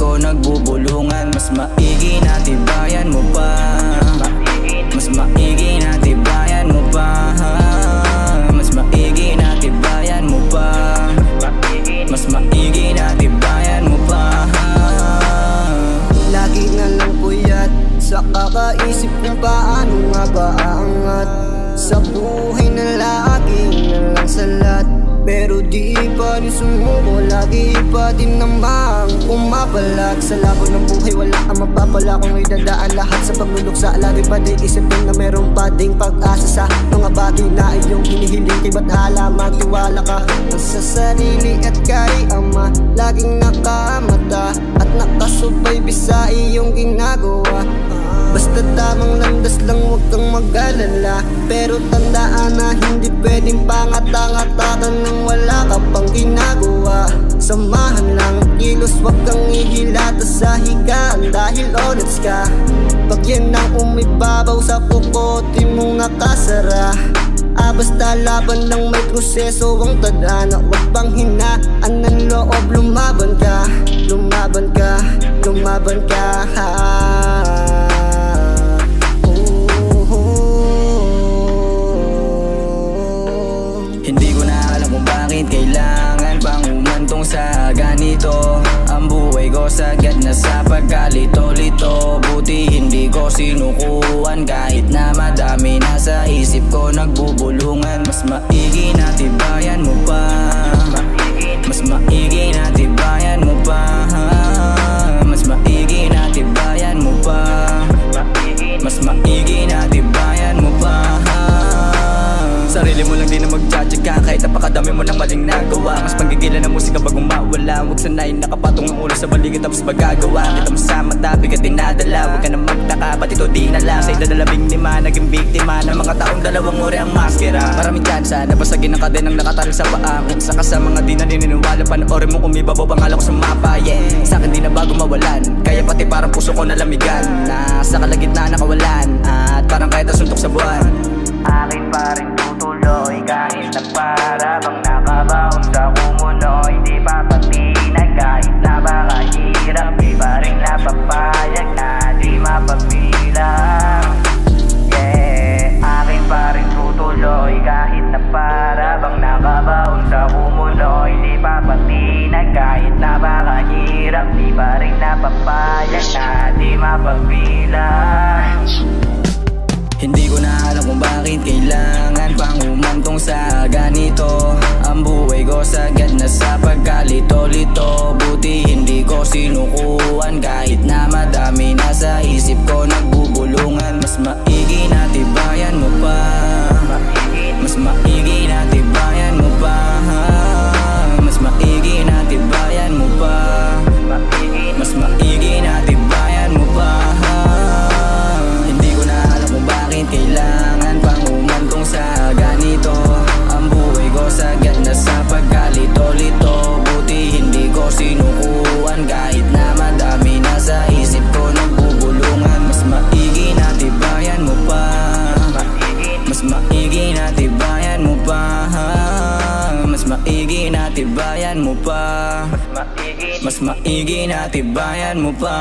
ko nagbubulungan. Mas maigi na tibayan mo pa, mas maigi na tibayan mo pa, mas maigi na tibayan mo pa, mas maigi na tibayan mo pa. Lagi na lang puyat sa kakaisip kung paano nga ba aangat sa buhay na lagi na lang salat. Pero di pa rin sumuko, lagi pa din namang pumapalag. Sa labo ng buhay wala ang mapapala kung idadaan lahat sa pagluluksa. Lagi pa din isipin na meron pa ding pag-asa sa mga bagay na iyong hinihiling. Kay ba't hala magtiwala ka sa sarili at kay Ama. Laging nakamata at nakasubaybay sa iyong ginagawa. Basta tamang landas lang, huwag kang mag-alala. Pero tandaan na hindi pwedeng pangat-angatakan nang wala ka pang ginagawa. Samahan lang kilos, huwag kang ihilata sa higaan dahil honest ka. Pag yan ang umibabaw sa puko, di mo nakasara. Basta laban lang, may proseso ang tadhana. Huwag bang hinaan ng loob, lumaban ka, lumaban ka, lumaban ka. Hindi ko na alam kung bakit kailangan pang umantong sa ganito. Ang buhay ko sagad na sa pagkalito-lito. Buti hindi ko sinukuhan kahit na madami na sa isip ko nagbubulungan. Mas maigi na tibayan mo pa, mas maigi na tibayan mo pa, mas maigi na tibayan mo pa, mas maigi na tibayan mo pa. Sarili mo lang din na magtsatsaga kahit napakadami mo ng maling nagawa. Mas panggigilan ng musika bagong mawala. Huwag sanayin nakapatong ang ulo sa baligid tapos magagawa. Kita mo sa mata, bigat dinadala. Huwag ka na magtaka, ba't ito di nala. Sa idadalabing lima, naging biktima ng mga taong dalawang uri ang maskera. Maraming tsansa, nabasagin ang kadenang nakataril sa paa. Kung saka sa mga di na nininiwala, panoorin mo umibabaw pangalan ko sa mapa. Yeah, sa akin di na bago mawalan, kaya pati parang puso ko nalamigan. Nasa kalagitnaan nakawalan, at parang kahit asuntok sa buwan. Akin pa rin tutuloy kahit na para bang nakabaon sa kumunoy. Di pa patinag kahit na baka hirap. Di pa rin napapayag na di mapabilang. Yeah, akin pa rin tutuloy kahit na para bang nakabaon sa kumunoy. Di pa patinag kahit na baka hirap. Di pa rin napapayag na di mapabilang. Hindi ko na alam kung bakit kailangan pang umantong sa ganito. Ang buhay ko sagad na sa pagkalito-lito. Buti hindi ko sinukuhan kahit na madami na sa isip ko nagbubulungan. Mas maigi na tibayan mo pa, mas maigi na tibayan mo pa, mas maigi na tibayan mo pa, mas maigi na tibayan mo pa. Kailangan pang umantong sa ganito. Ang buhay ko sagad na sa pagkalito-lito. Buti hindi ko sinukuhan kahit na madami na sa isip ko nagbubulungan. Mas maigi na tibayan mo pa, mas maigi na tibayan mo pa, mas maigi na tibayan mo pa, mas maigi na tibayan mo pa.